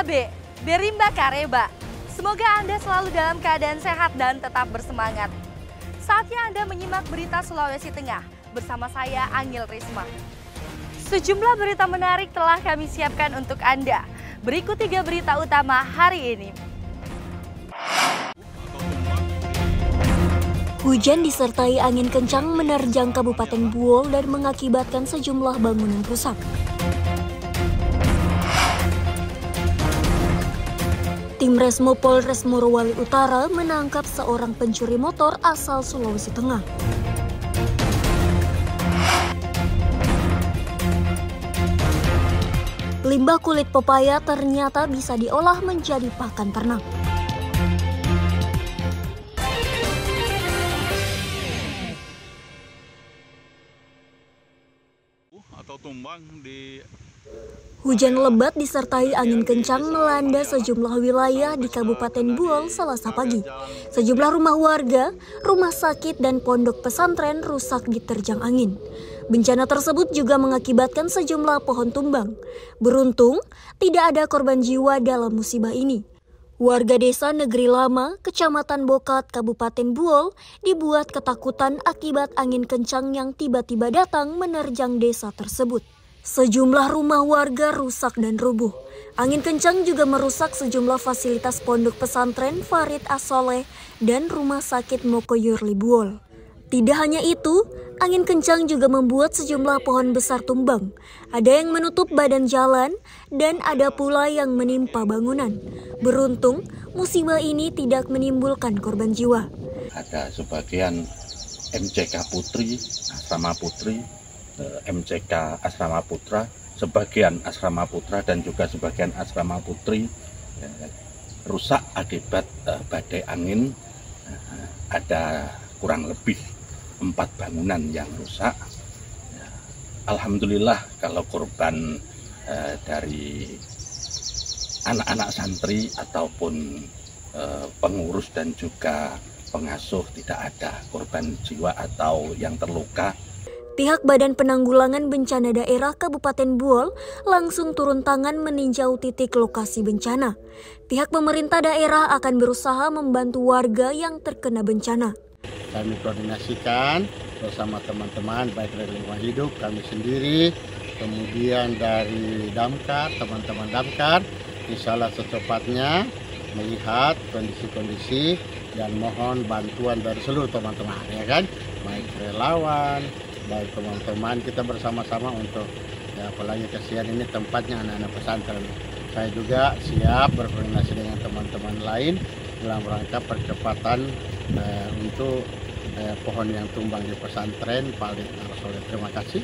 KB, Berimba Kareba. Semoga Anda selalu dalam keadaan sehat dan tetap bersemangat. Saatnya Anda menyimak berita Sulawesi Tengah bersama saya Angel Risma. Sejumlah berita menarik telah kami siapkan untuk Anda. Berikut 3 berita utama hari ini. Hujan disertai angin kencang menerjang Kabupaten Buol dan mengakibatkan sejumlah bangunan rusak. Tim Resmo Polres Morowali Utara menangkap seorang pencuri motor asal Sulawesi Tengah. Limbah kulit pepaya ternyata bisa diolah menjadi pakan ternak. Hujan lebat disertai angin kencang melanda sejumlah wilayah di Kabupaten Buol Selasa pagi. Sejumlah rumah warga, rumah sakit, dan pondok pesantren rusak diterjang angin. Bencana tersebut juga mengakibatkan sejumlah pohon tumbang. Beruntung, tidak ada korban jiwa dalam musibah ini. Warga desa Negeri Lama, Kecamatan Bokat, Kabupaten Buol, dibuat ketakutan akibat angin kencang yang tiba-tiba datang menerjang desa tersebut. Sejumlah rumah warga rusak dan rubuh. Angin kencang juga merusak sejumlah fasilitas pondok pesantren Farid As-Soleh dan rumah sakit Mokoyurli Buol. Tidak hanya itu, angin kencang juga membuat sejumlah pohon besar tumbang. Ada yang menutup badan jalan dan ada pula yang menimpa bangunan. Beruntung, musibah ini tidak menimbulkan korban jiwa. Ada sebagian MCK Putri, Asrama Putri, MCK Asrama Putra, sebagian Asrama Putra dan juga sebagian Asrama Putri rusak akibat badai angin. Ada kurang lebih 4 bangunan yang rusak. Alhamdulillah kalau korban dari anak-anak santri ataupun pengurus dan juga pengasuh tidak ada korban jiwa atau yang terluka. Pihak Badan Penanggulangan Bencana Daerah Kabupaten Buol langsung turun tangan meninjau titik lokasi bencana. Pihak pemerintah daerah akan berusaha membantu warga yang terkena bencana. Kami koordinasikan bersama teman-teman baik dari lingkungan hidup, kami sendiri, kemudian dari Damkar, teman-teman Damkar, insya Allah secepatnya melihat kondisi-kondisi dan mohon bantuan dari seluruh teman-teman, ya kan, baik relawan, baik teman-teman, kita bersama-sama untuk, ya apalagi kasihan ini tempatnya anak-anak pesantren. Saya juga siap berkoordinasi dengan teman-teman lain dalam rangka percepatan untuk pohon yang tumbang di pesantren Farid As-Soleh. Terima kasih.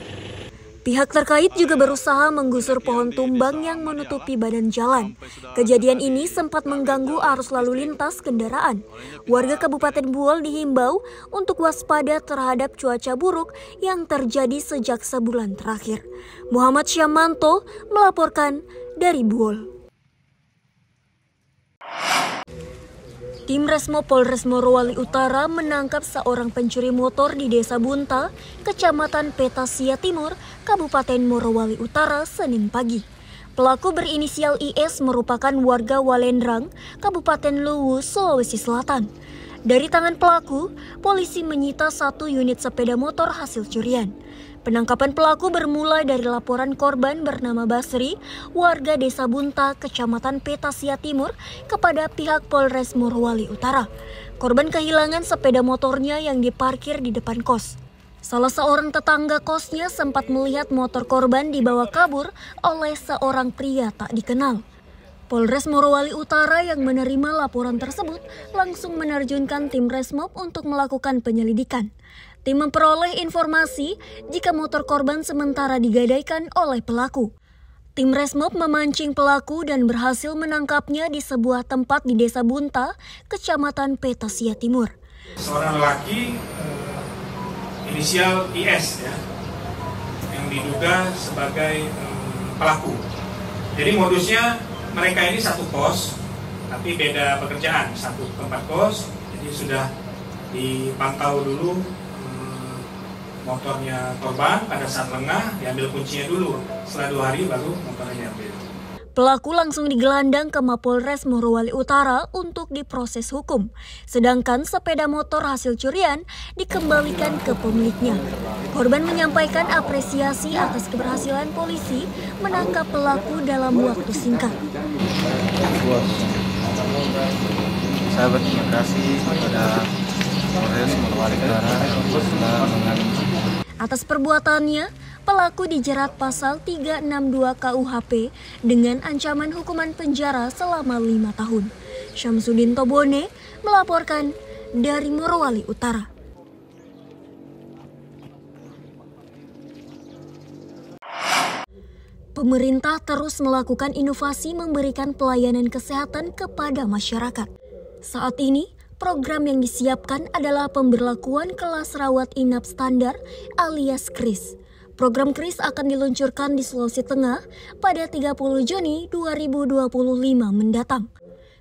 Pihak terkait juga berusaha menggusur pohon tumbang yang menutupi badan jalan. Kejadian ini sempat mengganggu arus lalu lintas kendaraan. Warga Kabupaten Buol dihimbau untuk waspada terhadap cuaca buruk yang terjadi sejak sebulan terakhir. Muhammad Syamanto melaporkan dari Buol. Tim Resmo Polres Morowali Utara menangkap seorang pencuri motor di Desa Bunta, Kecamatan Petasia Timur, Kabupaten Morowali Utara, Senin pagi. Pelaku berinisial IS merupakan warga Walendrang, Kabupaten Luwu, Sulawesi Selatan. Dari tangan pelaku, polisi menyita 1 unit sepeda motor hasil curian. Penangkapan pelaku bermula dari laporan korban bernama Basri, warga Desa Bunta, Kecamatan Petasia Timur, kepada pihak Polres Morowali Utara. Korban kehilangan sepeda motornya yang diparkir di depan kos. Salah seorang tetangga kosnya sempat melihat motor korban dibawa kabur oleh seorang pria tak dikenal. Polres Morowali Utara yang menerima laporan tersebut langsung menerjunkan tim Resmob untuk melakukan penyelidikan. Tim memperoleh informasi jika motor korban sementara digadaikan oleh pelaku. Tim Resmob memancing pelaku dan berhasil menangkapnya di sebuah tempat di Desa Bunta, Kecamatan Petasia Timur. Seorang laki inisial IS ya, yang diduga sebagai pelaku. Jadi modusnya mereka ini satu kos, tapi beda pekerjaan, satu tempat kos. Jadi sudah dipantau dulu motornya korban pada saat lengah, diambil kuncinya dulu. Setelah 2 hari baru motornya diambil. Pelaku langsung digelandang ke Mapolres Morowali Utara untuk diproses hukum. Sedangkan sepeda motor hasil curian dikembalikan ke pemiliknya. Korban menyampaikan apresiasi atas keberhasilan polisi menangkap pelaku dalam waktu singkat. Saya berterima kasih kepada Polres Morowali Utara atas perbuatannya, pelaku dijerat pasal 362 KUHP dengan ancaman hukuman penjara selama 5 tahun. Syamsuddin Tobone melaporkan dari Morowali Utara. Pemerintah terus melakukan inovasi memberikan pelayanan kesehatan kepada masyarakat. Saat ini, program yang disiapkan adalah pemberlakuan kelas rawat inap standar alias KRIS. Program KRIS akan diluncurkan di Sulawesi Tengah pada 30 Juni 2025 mendatang.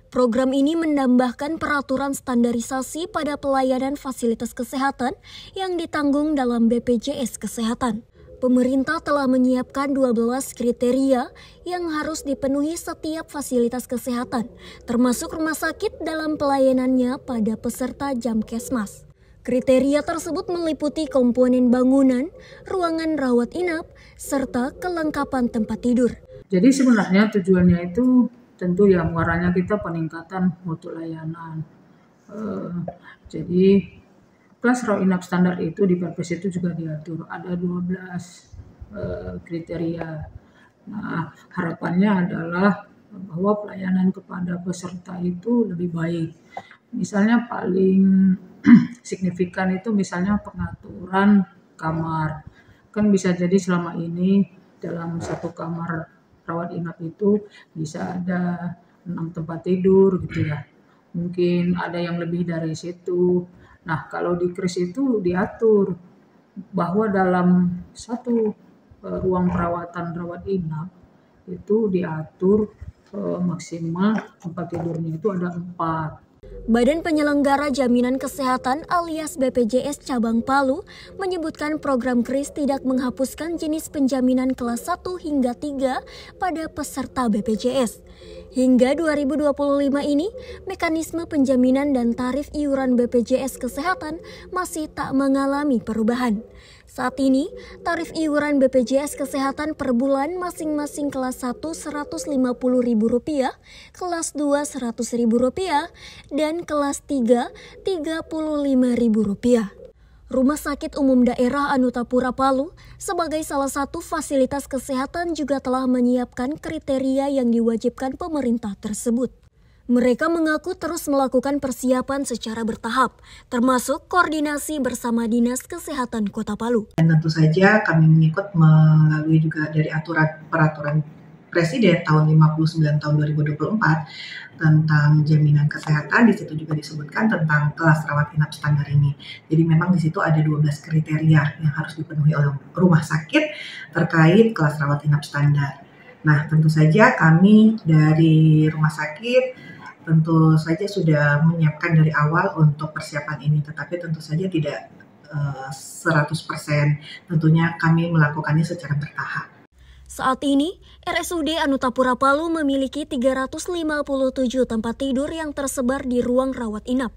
Program ini menambahkan peraturan standarisasi pada pelayanan fasilitas kesehatan yang ditanggung dalam BPJS Kesehatan. Pemerintah telah menyiapkan 12 kriteria yang harus dipenuhi setiap fasilitas kesehatan, termasuk rumah sakit dalam pelayanannya pada peserta Jamkesmas. Kriteria tersebut meliputi komponen bangunan, ruangan rawat inap, serta kelengkapan tempat tidur. Jadi sebenarnya tujuannya itu tentu ya muaranya kita peningkatan mutu layanan. Jadi kelas rawat inap standar itu di Perpres itu juga diatur, ada 12 kriteria. Nah, harapannya adalah bahwa pelayanan kepada peserta itu lebih baik. Misalnya paling signifikan itu misalnya pengaturan kamar. Kan bisa jadi selama ini dalam satu kamar rawat inap itu bisa ada 6 tempat tidur gitu ya. Mungkin ada yang lebih dari situ. Nah, kalau di KRIS itu diatur bahwa dalam satu ruang perawatan rawat inap itu diatur maksimal tempat tidurnya itu ada 4. Badan Penyelenggara Jaminan Kesehatan alias BPJS Cabang Palu menyebutkan program KRIS tidak menghapuskan jenis penjaminan kelas 1 hingga 3 pada peserta BPJS. Hingga 2025 ini, mekanisme penjaminan dan tarif iuran BPJS Kesehatan masih tak mengalami perubahan. Saat ini, tarif iuran BPJS Kesehatan per bulan masing-masing kelas 1 Rp150.000, kelas 2 Rp100.000, dan kelas 3 Rp35.000. Rumah Sakit Umum Daerah Anutapura Palu sebagai salah satu fasilitas kesehatan juga telah menyiapkan kriteria yang diwajibkan pemerintah tersebut. Mereka mengaku terus melakukan persiapan secara bertahap, termasuk koordinasi bersama Dinas Kesehatan Kota Palu. Dan tentu saja kami mengikut melalui juga dari peraturan Presiden tahun 59 tahun 2024 tentang jaminan kesehatan. Di situ juga disebutkan tentang kelas rawat inap standar ini. Jadi memang di situ ada 12 kriteria yang harus dipenuhi oleh rumah sakit terkait kelas rawat inap standar. Nah, tentu saja kami dari rumah sakit tentu saja sudah menyiapkan dari awal untuk persiapan ini, tetapi tentu saja tidak 100%. Tentunya kami melakukannya secara bertahap. Saat ini, RSUD Anutapura Palu memiliki 357 tempat tidur yang tersebar di ruang rawat inap.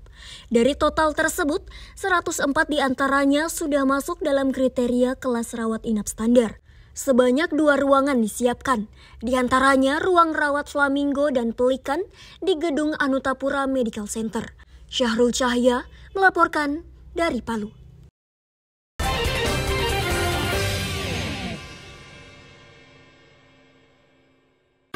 Dari total tersebut, 104 diantaranya sudah masuk dalam kriteria kelas rawat inap standar. Sebanyak 2 ruangan disiapkan, diantaranya ruang rawat Flamingo dan Pelikan di Gedung Anutapura Medical Center. Syahrul Cahya melaporkan dari Palu.